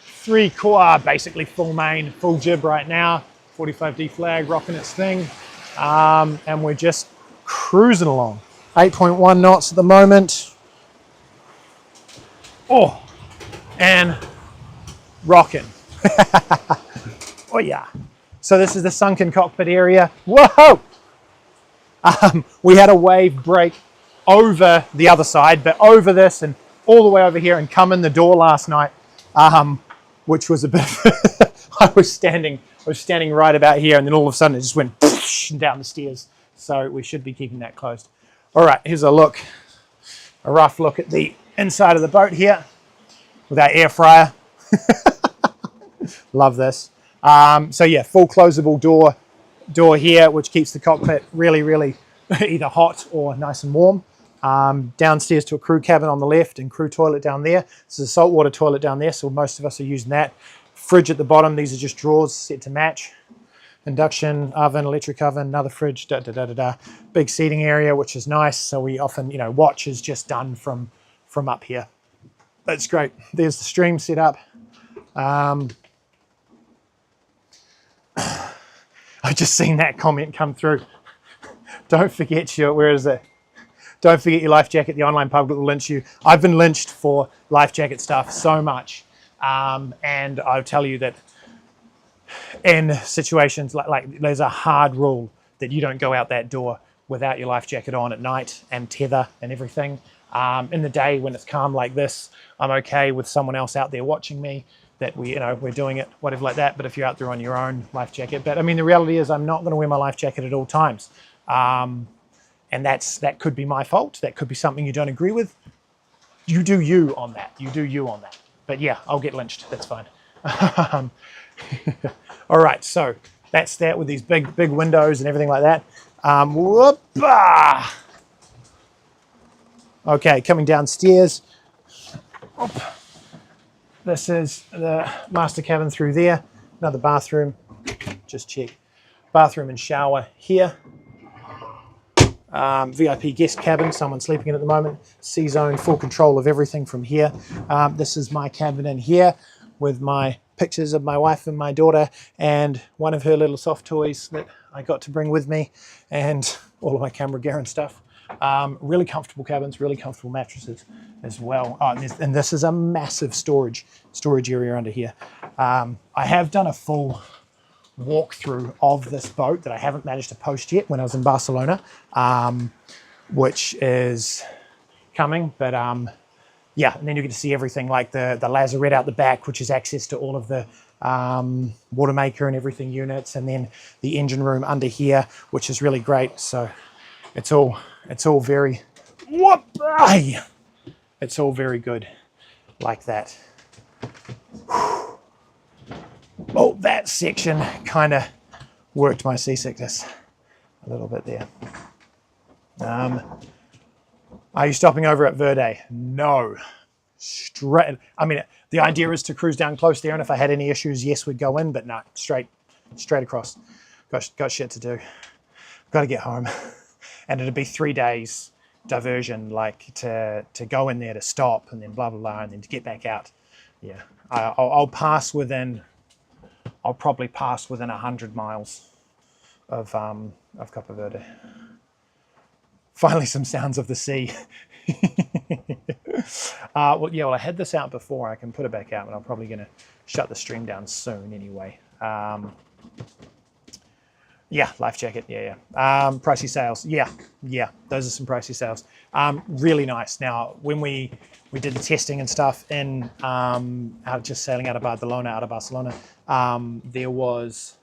3 core, basically full main, full jib right now. 45D flag rocking its thing. And we're just cruising along. 8.1 knots at the moment. Oh, and rocking. Oh yeah. So this is the sunken cockpit area. Whoa! We had a wave break over the other side, but over this and all the way over here and come in the door last night, which was a bit. I was standing right about here, and then all of a sudden it just went down the stairs. So we should be keeping that closed. All right, here's a rough look at the inside of the boat here with our air fryer. Love this. So yeah, full closable door here, which keeps the cockpit really either hot or nice and warm. Downstairs to a crew cabin on the left and crew toilet down there. This is a saltwater toilet down there, so most of us are using that. Fridge at the bottom. These are just drawers set to match. Induction oven, electric oven, another fridge. Big seating area, which is nice. So we often, watch is just done from up here. That's great. There's the stream set up. I just seen that comment come through. Don't forget where is it? Don't forget your life jacket. The online public will lynch you. I've been lynched for life jacket stuff so much. And I'll tell you that in situations like there's a hard rule that you don't go out that door without your life jacket on at night and tether and everything. In the day when it's calm like this, I'm okay with someone else out there watching me that we're doing it, whatever like that. But if you're out there on your own, life jacket. But I mean, the reality is I'm not going to wear my life jacket at all times. And that could be my fault. That could be something you don't agree with. You do you on that. You do you on that. But yeah, I'll get lynched. That's fine. All right, so that's that with these big windows and everything like that. Okay, coming downstairs. This is the master cabin through there. Another bathroom. Just check. Bathroom and shower here. VIP guest cabin, someone sleeping in at the moment. C-zone, full control of everything from here. This is my cabin in here with my pictures of my wife and my daughter and one of her little soft toys that I got to bring with me and all of my camera gear and stuff. Really comfortable cabins, really comfortable mattresses as well. Oh, and this is a massive storage area under here. I have done a full walkthrough of this boat that I haven't managed to post yet when I was in Barcelona, which is coming, but yeah, and then you get to see everything like the lazarette out the back, which is access to all of the water maker and everything units, and then the engine room under here, which is really great. So it's all very it's all very good like that. Oh, that section kind of worked my seasickness a little bit there. Are you stopping over at Verde? No. Straight. I mean, the idea is to cruise down close there, and if I had any issues, yes, we'd go in, but no, straight across. Got shit to do. Got to get home. And it'd be 3 days diversion, like to go in there to stop and then blah, blah, blah, and then to get back out. Yeah. I'll pass within. I'll probably pass within 100 miles of Cape Verde. Finally, some sounds of the sea. Well, yeah. Well, I had this out before. I can put it back out, but I'm probably going to shut the stream down soon anyway. Yeah, life jacket. Yeah. Pricey sales. Yeah. Those are some pricey sales. Really nice. Now, when we did the testing and stuff in just sailing out of Barcelona, there was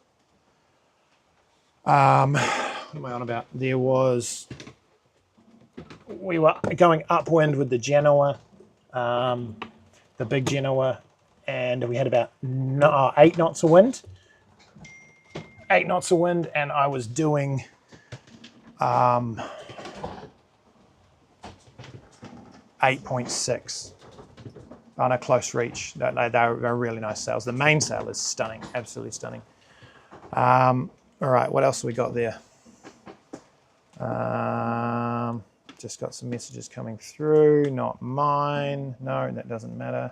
what am I on about? We were going upwind with the Genoa, the big Genoa, and we had about 8 knots of wind. 8 knots of wind, and I was doing 8.6 on a close reach. They're really nice sails. The main sail is stunning, absolutely stunning. All right, what else have we got there? Just got some messages coming through, not mine. No, that doesn't matter.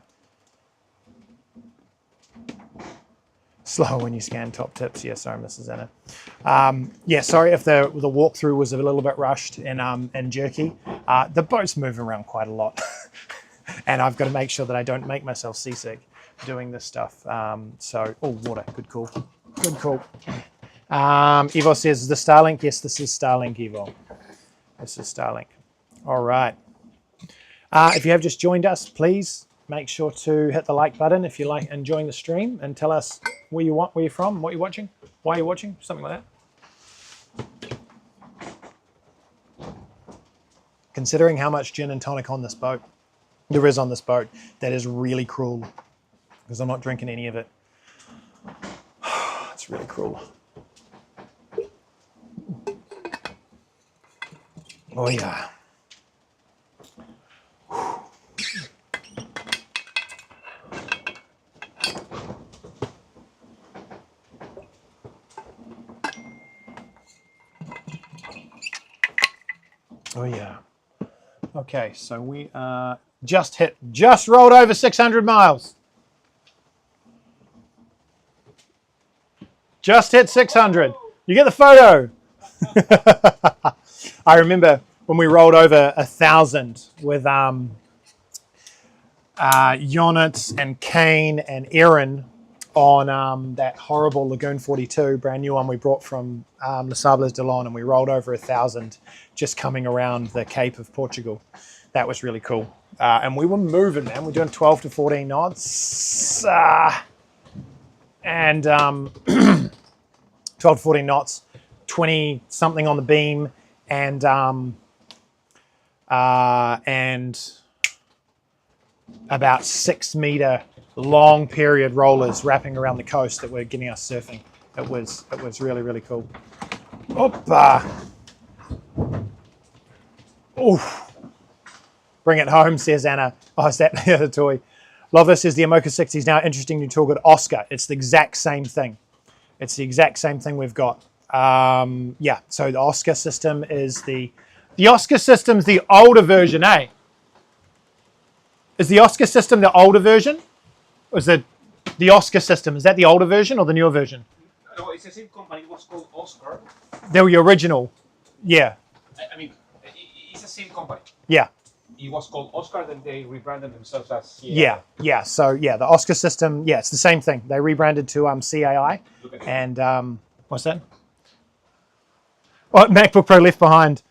Slow when you scan top tips. Yeah, sorry, Mrs. Anna. Yeah, sorry if the walkthrough was a little bit rushed and jerky. The boat's moving around quite a lot, and I've got to make sure that I don't make myself seasick doing this stuff. So, water, good call, good call. Evo says, is this Starlink? Yes, this is Starlink, Evo. This is Starlink. All right. If you have just joined us, please make sure to hit the like button if you like enjoying the stream, and tell us where you're from, what you're watching, why you're watching, something like that. Considering how much gin and tonic on this boat, there is on this boat, that is really cruel, because I'm not drinking any of it. It's really cruel. Oh yeah. Oh yeah. Okay, so we just rolled over 600 miles. Just hit 600. You get the photo. I remember when we rolled over 1,000 with Yonit and Kane and Erin on that horrible Lagoon 42, brand new one we brought from Les Sables d'Olonne, and we rolled over 1,000 just coming around the Cape of Portugal. That was really cool. And we were moving, man. We're doing 12 to 14 knots. And 12 to 14 knots, 20 something on the beam, and about 6 meter long period rollers wrapping around the coast that were getting us surfing. It was really, really cool. Opa. Oof. Bring it home, says Anna. Oh, is that the other toy? Love this. Says the Amoka 60 is now interesting new tool called Oscar. It's the exact same thing. It's the exact same thing we've got. Yeah, so the Oscar system is the Oscar system's the older version, eh? Is the Oscar system the older version? Or is the Oscar system, is that the older version or the newer version? No, it's the same company. It was called Oscar. They were the original. Yeah. I mean, it's the same company. Yeah. It was called Oscar, then they rebranded themselves as CAI. Yeah. So, yeah, the Oscar system, yeah, it's the same thing. They rebranded to CAI. And, what's that? Oh, MacBook Pro left behind.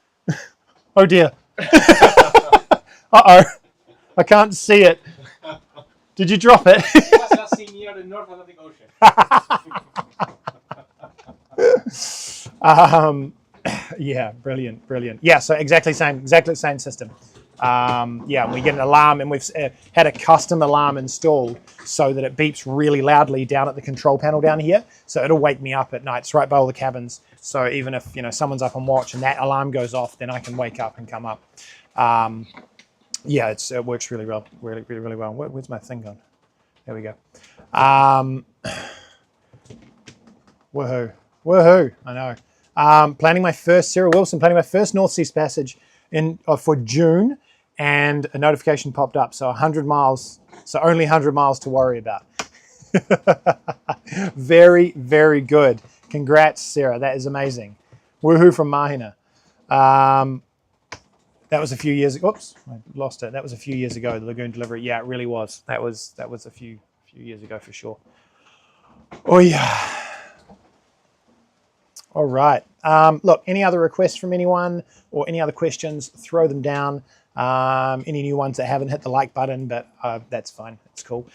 Oh, dear. Uh-oh. I can't see it. Did you drop it? It was last seen near the North Atlantic Ocean. Yeah, brilliant. Yeah, so exactly the same system. Yeah, we get an alarm, and we've had a custom alarm installed so that it beeps really loudly down at the control panel down here. So it'll wake me up at night. It's right by all the cabins. So even if someone's up on watch and that alarm goes off, then I can wake up and come up. Yeah, it works really well. Really well. Where's my thing gone? There we go. Woohoo! I know. Planning my first North Sea passage for June, and a notification popped up. So 100 miles, so only 100 miles to worry about. Very, very good. Congrats, Sarah. That is amazing. Woohoo from Mahina. That was a few years ago. Oops, I lost it. That was a few years ago, the Lagoon delivery. Yeah, it really was. That was a few years ago for sure. Oh yeah. All right. Look, any other requests from anyone or any other questions, throw them down. Any new ones that haven't hit the like button, but that's fine. It's cool.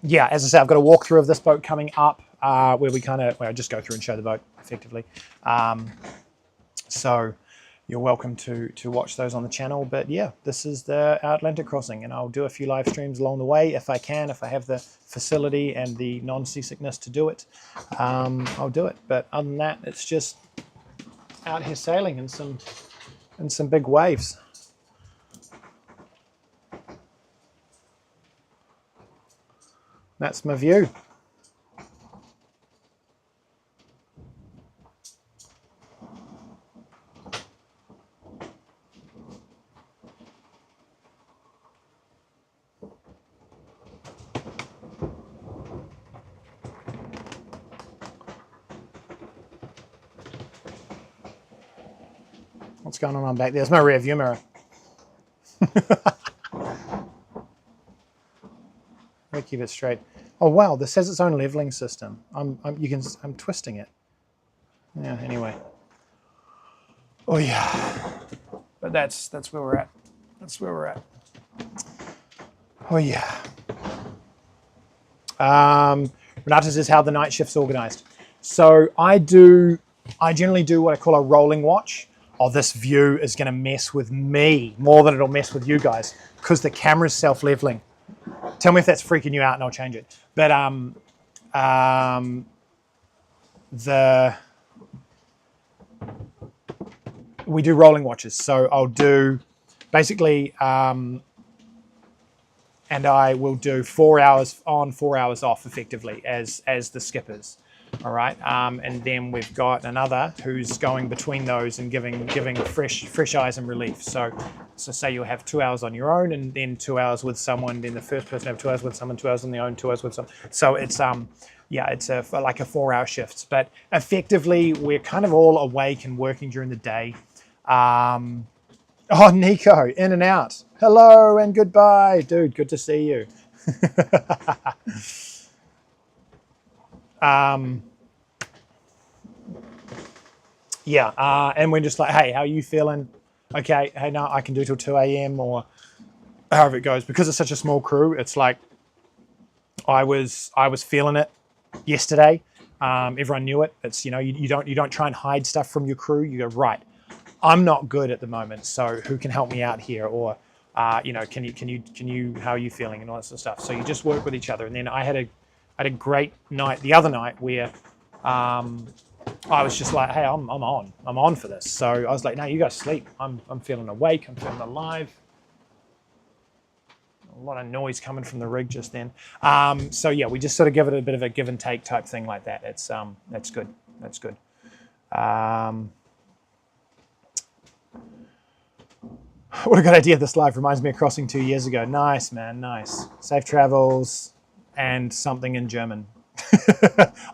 Yeah, as I say, I've got a walkthrough of this boat coming up where we kind of, well, just go through and show the boat effectively. So you're welcome to watch those on the channel. But yeah, this is the Atlantic crossing, and I'll do a few live streams along the way if I can, if I have the facility and the non-seasickness to do it. I'll do it. But other than that, it's just out here sailing in some big waves. That's my view. What's going on back there? There's my rear view mirror. Let me keep it straight. Oh wow, this has its own leveling system. I'm twisting it. Yeah. Anyway. Oh yeah. But that's where we're at. That's where we're at. Oh yeah. Renata says how the night shift's organized. So I generally do what I call a rolling watch. Oh, this view is going to mess with me more than it'll mess with you guys because the camera's self-leveling. Tell me if that's freaking you out and I'll change it. But we do rolling watches. So I'll do basically, and I will do 4 hours on, 4 hours off effectively as the skippers. All right, and then we've got another who's going between those and giving fresh eyes and relief. So say you'll have 2 hours on your own, and then 2 hours with someone. Then the first person will have 2 hours with someone, 2 hours on their own, 2 hours with someone. So it's yeah, it's like a 4 hour shift. But effectively, we're kind of all awake and working during the day. Oh, Nico, in and out. Hello and goodbye, dude. Good to see you. Yeah, and we're just like, hey, how are you feeling? Okay, hey, no, I can do till 2 a.m. or however it goes. Because it's such a small crew, it's like I was feeling it yesterday. Everyone knew it. It's, you know, you don't try and hide stuff from your crew. You go, right, I'm not good at the moment, so who can help me out here? Or you know, can you how are you feeling and all that sort of stuff. So you just work with each other. And then I had a great night the other night where I was just like, hey, I'm on for this. So I was like, no, you guys sleep. I'm feeling awake. I'm feeling alive. A lot of noise coming from the rig just then. So yeah, we just sort of give it a bit of a give and take type thing like that. It's that's good. That's good. What a good idea. This live reminds me of crossing 2 years ago. Nice, man. Nice. Safe travels and something in German.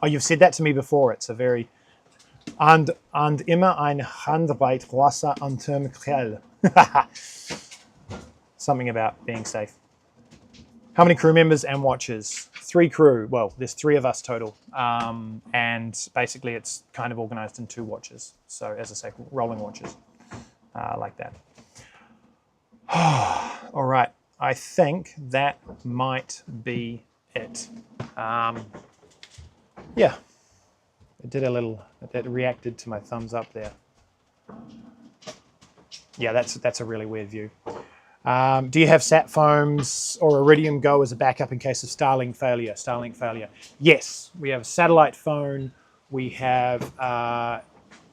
Oh, you've said that to me before. It's a very and immer ein Handbreit Wasser unterm Grill. Something about being safe. How many crew members and watchers? 3 crew. Well, there's 3 of us total. And basically it's kind of organized in 2 watches. So as I say, rolling watches like that. All right. I think that might be it. Yeah. It did a little, it reacted to my thumbs up there. Yeah, that's a really weird view. Do you have sat phones or Iridium Go as a backup in case of Starlink failure? Starlink failure. Yes, we have a satellite phone. We have Garmin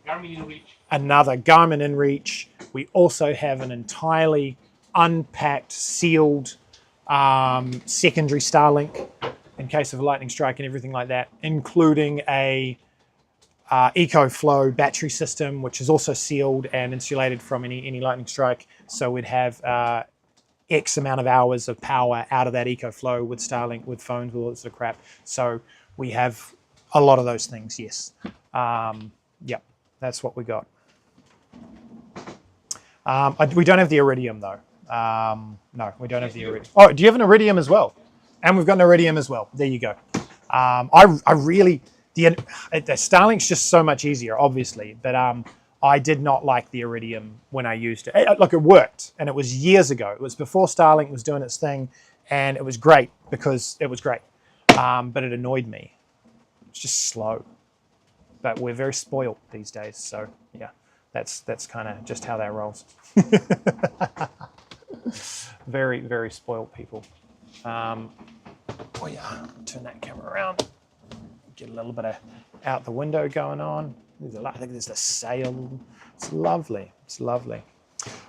InReach. Another Garmin InReach. We also have an entirely unpacked, sealed secondary Starlink in case of a lightning strike and everything like that, including a EcoFlow battery system, which is also sealed and insulated from any lightning strike. So we'd have X amount of hours of power out of that EcoFlow with Starlink, with phones, with all that sort of crap. So we have a lot of those things, yes. Yep, that's what we got. We don't have the Iridium though. No, we don't have the Iridium. Oh, do you have an Iridium as well? And we've got an Iridium as well. There you go. I really, the Starlink's just so much easier, obviously, but I did not like the Iridium when I used it. Look, it worked, and it was years ago. It was before Starlink was doing its thing, and it was great because it was great. But it annoyed me. It's just slow. But we're very spoiled these days, so yeah, that's kind of just how that rolls. Very, very spoiled people. Oh yeah, turn that camera around. Get a little bit of out the window going on. I think there's a sail. It's lovely. It's lovely.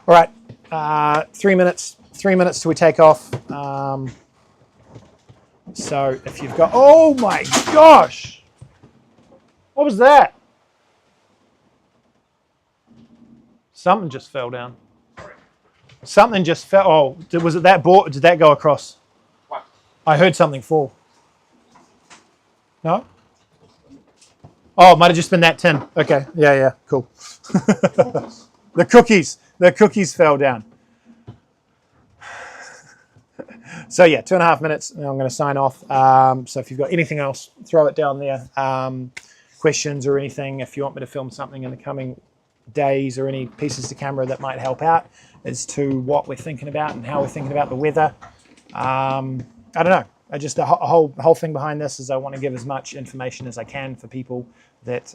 All right, 3 minutes. 3 minutes till we take off. So if you've got, oh my gosh, what was that? Something just fell down. Something just fell. Oh, was it that board? Did that go across? What? I heard something fall. No? Oh, it might have just been that tin. Okay. Yeah, cool. The cookies fell down. So yeah, 2.5 minutes, and I'm going to sign off. So if you've got anything else, throw it down there. Questions or anything, if you want me to film something in the coming days or any pieces to camera that might help out as to what we're thinking about and how we're thinking about the weather. I don't know. The whole thing behind this is I want to give as much information as I can for people that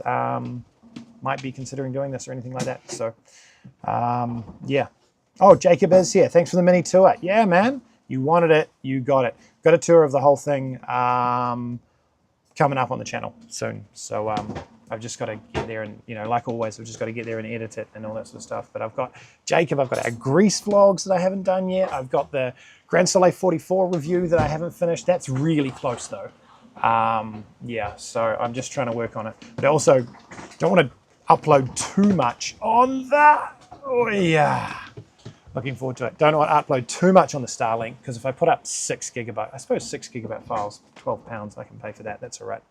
might be considering doing this or anything like that. So yeah. Oh, Jacob is here. Thanks for the mini tour. Yeah, man. You wanted it, you got it. Got a tour of the whole thing coming up on the channel soon. So I've just got to get there and, like always, I've just got to get there and edit it and all that sort of stuff. But I've got Jacob, I've got our Greece vlogs that I haven't done yet. I've got the Grand Soleil 44 review that I haven't finished. That's really close though. Yeah, so I'm just trying to work on it. But I also don't want to upload too much on that. Oh yeah. Looking forward to it. Don't want to upload too much on the Starlink because if I put up 6 gigabyte, I suppose 6 gigabyte files, £12, I can pay for that. That's all right.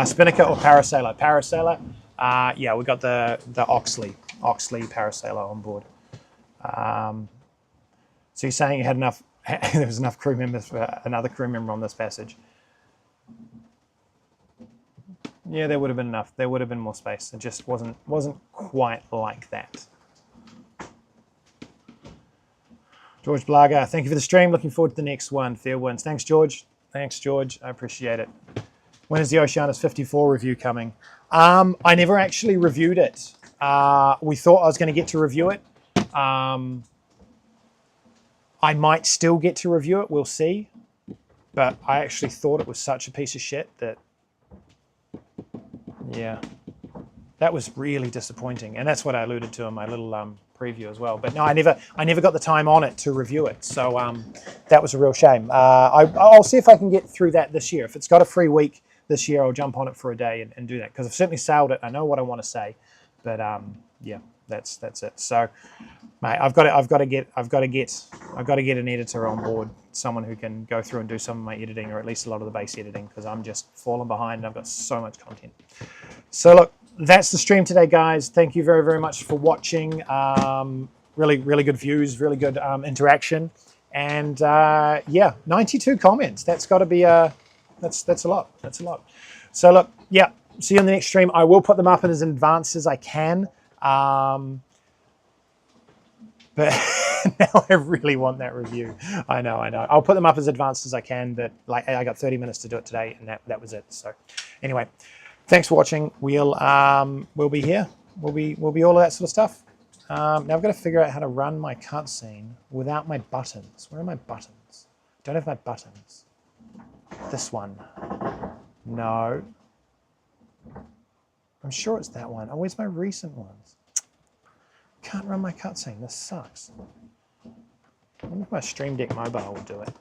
Spinnaker or Parasailer? Parasailer. Yeah, we got the Oxley Parasailer on board. So you're saying you had enough? There was enough crew members for another crew member on this passage. Yeah, there would have been enough. There would have been more space. It just wasn't quite like that. George Blaga, thank you for the stream. Looking forward to the next one. Fair winds. Thanks, George. Thanks, George. I appreciate it. When is the Oceanus 54 review coming? I never actually reviewed it. We thought I was going to get to review it. I might still get to review it. We'll see. But I actually thought it was such a piece of shit that, yeah, that was really disappointing. And that's what I alluded to in my little preview as well. But no, I never got the time on it to review it. So that was a real shame. I'll see if I can get through that this year. If it's got a free week this year, I'll jump on it for a day and do that. Because I've certainly sailed it. I know what I want to say. But yeah, that's it. So, mate, I've got to get an editor on board, someone who can go through and do some of my editing, or at least a lot of the base editing, because I'm just falling behind and I've got so much content. So look, that's the stream today, guys. Thank you very, very much for watching. Really, really good views, really good interaction, and yeah, 92 comments. That's got to be that's a lot. That's a lot. So look, yeah, see you on the next stream. I will put them up as advanced as I can. But now I really want that review. I know. I'll put them up as advanced as I can, but like I got 30 minutes to do it today, and that was it. So anyway, thanks for watching. We'll be here. We'll be all of that sort of stuff. Now I've got to figure out how to run my cutscene without my buttons. Where are my buttons? Don't have my buttons. This one. No. I'm sure it's that one. Oh, where's my recent ones? Can't run my cutscene. This sucks. I wonder if my Stream Deck mobile will do it.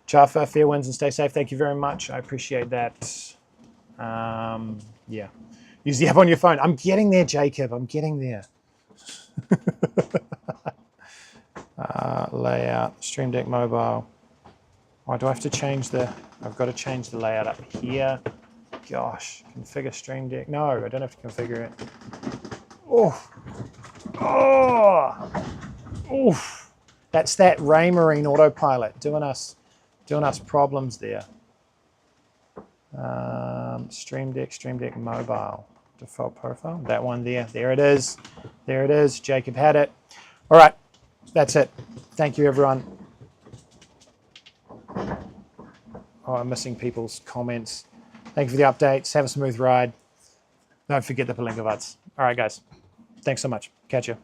Jaffa, fair winds and stay safe. Thank you very much. I appreciate that. Yeah. Use the app on your phone. I'm getting there, Jacob. I'm getting there. Layout, Stream Deck mobile. Why do I have to change the... I've got to change the layout up here. Gosh, configure Stream Deck. No, I don't have to configure it. Oh, oof. That's that Raymarine autopilot doing us problems there. Stream Deck mobile, default profile. That one there. There it is. There it is. Jacob had it. All right, that's it. Thank you, everyone. Oh, I'm missing people's comments. Thank you for the updates. Have a smooth ride. Don't forget the Palinkovites. All right, guys. Thanks so much. Catch you.